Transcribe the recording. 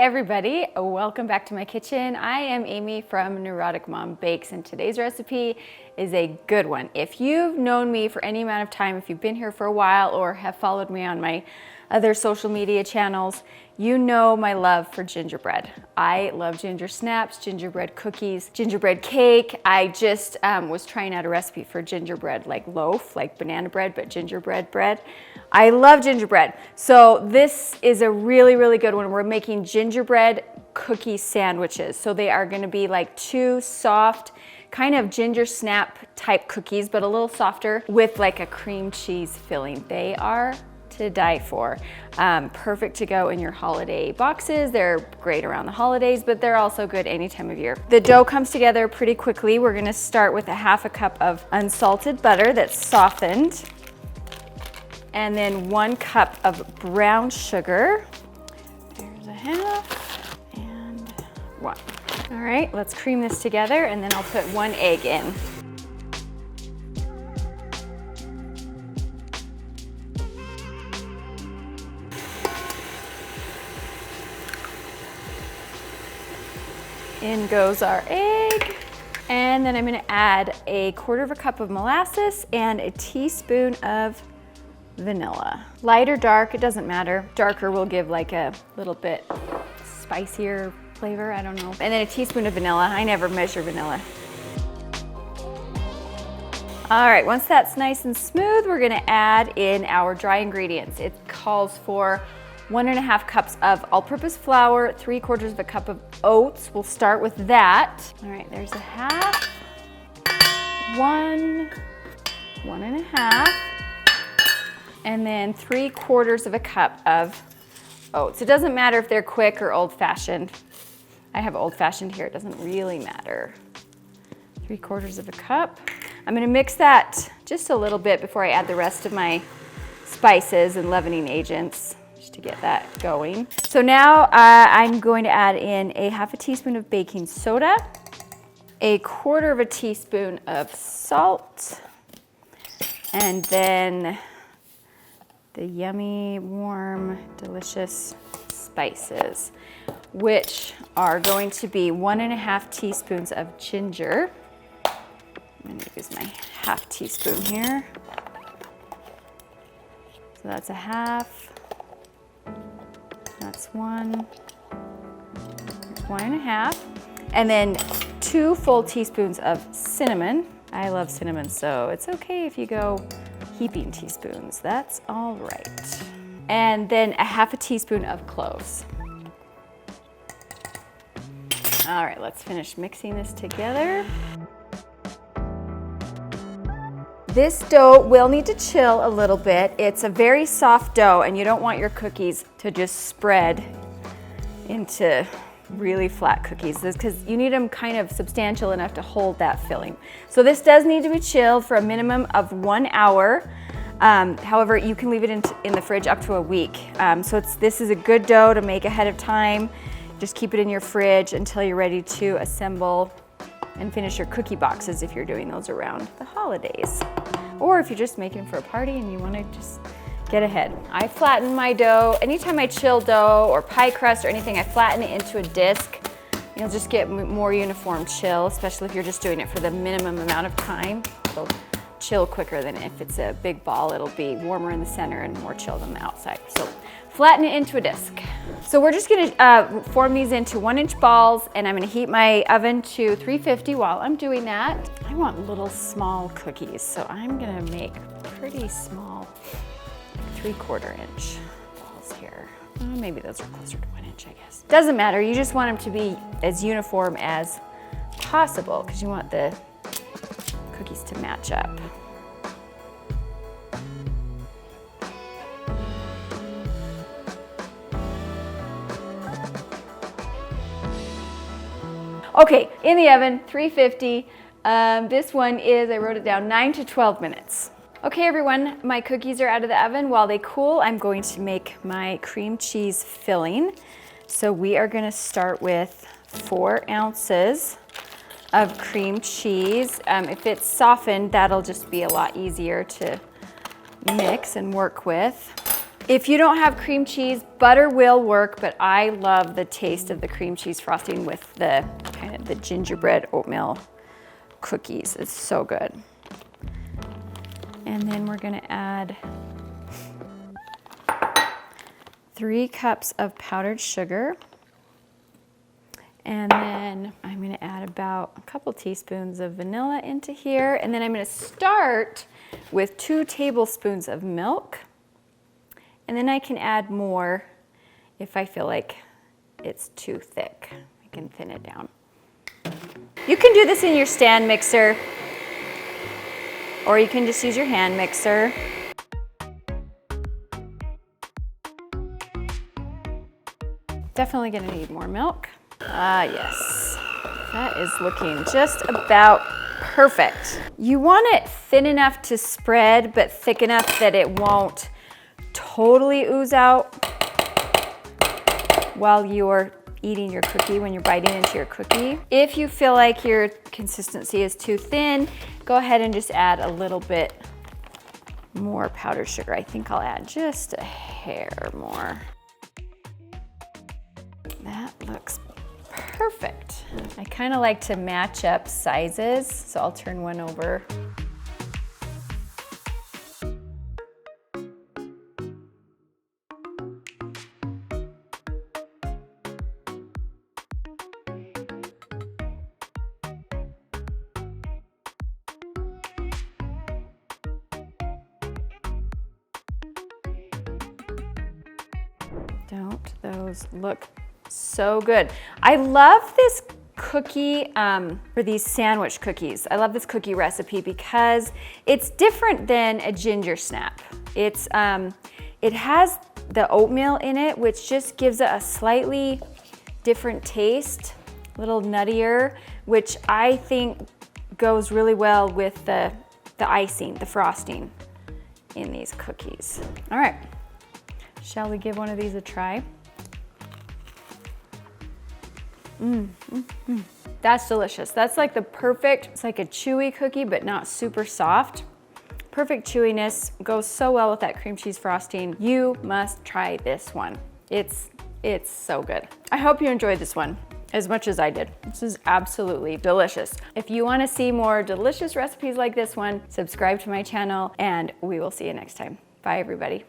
everybody, welcome back to my kitchen. I am Amy from Neurotic Mom Bakes, and today's recipe is a good one. If you've known me for any amount of time, if you've been here for a while or have followed me on my other social media channels, you know my love for gingerbread. I love ginger snaps, gingerbread cookies, gingerbread cake. I just was trying out a recipe for gingerbread like loaf, like banana bread, but gingerbread bread. I love gingerbread. So this is a really, really good one. We're making gingerbread cookie sandwiches. So they are gonna be like two soft, kind of ginger snap type cookies, but a little softer with like a cream cheese filling. They are to die for. Perfect to go in your holiday boxes. They're great around the holidays, but they're also good any time of year. The dough comes together pretty quickly. We're gonna start with a half a cup of unsalted butter that's softened, and then 1 cup of brown sugar. There's a half and 1. All right, let's cream this together, and then I'll put 1 egg in. In goes our egg. And then I'm gonna add a 1/4 cup of molasses and a teaspoon of vanilla. Light or dark, it doesn't matter. Darker will give like a little bit spicier flavor, I don't know. And then a teaspoon of vanilla. I never measure vanilla. All right, once that's nice and smooth, we're gonna add in our dry ingredients. It calls for 1½ cups of all-purpose flour, 3/4 cup of oats. We'll start with that. All right, there's a half, 1, 1½, and then 3/4 cup of oats. It doesn't matter if they're quick or old-fashioned. I have old-fashioned here, it doesn't really matter. 3/4 cup. I'm gonna mix that just a little bit before I add the rest of my spices and leavening agents, to get that going. So now I'm going to add in a ½ teaspoon of baking soda, a 1/4 teaspoon of salt, and then the yummy, warm, delicious spices, which are going to be 1½ teaspoons of ginger. I'm gonna use my ½ teaspoon here. So that's a half. That's 1, 1½, and then 2 full teaspoons of cinnamon. I love cinnamon, so it's okay if you go heaping teaspoons. That's all right. And then a ½ teaspoon of cloves. All right, let's finish mixing this together. This dough will need to chill a little bit. It's a very soft dough, and you don't want your cookies to just spread into really flat cookies, because you need them kind of substantial enough to hold that filling. So this does need to be chilled for a minimum of 1 hour. However, you can leave it in the fridge up to a week. This is a good dough to make ahead of time. Just keep it in your fridge until you're ready to assemble and finish your cookie boxes if you're doing those around the holidays. Or if you're just making for a party and you wanna just get ahead. I flatten my dough. Anytime I chill dough or pie crust or anything, I flatten it into a disc. You'll just get more uniform chill, especially if you're just doing it for the minimum amount of time. It'll chill quicker than if it's a big ball. It'll be warmer in the center and more chilled on the outside. So flatten it into a disc. So we're just gonna form these into 1-inch balls, and I'm gonna heat my oven to 350 while I'm doing that. I want little small cookies, so I'm gonna make pretty small 3/4 inch balls here. Maybe those are closer to 1 inch, I guess. Doesn't matter, you just want them to be as uniform as possible because you want the cookies to match up. Okay, in the oven, 350. This one is, I wrote it down, 9 to 12 minutes. Okay everyone, my cookies are out of the oven. While they cool, I'm going to make my cream cheese filling. So we are gonna start with 4 ounces of cream cheese. If it's softened, that'll just be a lot easier to mix and work with. If you don't have cream cheese, butter will work, but I love the taste of the cream cheese frosting with the kind of the gingerbread oatmeal cookies. It's so good. And then we're gonna add 3 cups of powdered sugar. And then I'm gonna add about a couple teaspoons of vanilla into here. And then I'm gonna start with 2 tablespoons of milk. And then I can add more if I feel like it's too thick. I can thin it down. You can do this in your stand mixer, or you can just use your hand mixer. Definitely gonna need more milk. Ah, yes. That is looking just about perfect. You want it thin enough to spread, but thick enough that it won't totally ooze out while you're eating your cookie, when you're biting into your cookie. If you feel like your consistency is too thin, go ahead and just add a little bit more powdered sugar. I think I'll add just a hair more. That looks perfect. I kind of like to match up sizes, so I'll turn one over. Don't those look so good? I love this cookie for these sandwich cookies. I love this cookie recipe because it's different than a ginger snap. It has the oatmeal in it, which just gives it a slightly different taste, a little nuttier, which I think goes really well with the icing, the frosting in these cookies. All right. Shall we give one of these a try? That's delicious. That's like the perfect, it's like a chewy cookie, but not super soft. Perfect chewiness, goes so well with that cream cheese frosting. You must try this one. It's so good. I hope you enjoyed this one as much as I did. This is absolutely delicious. If you want to see more delicious recipes like this one, subscribe to my channel and we will see you next time. Bye everybody.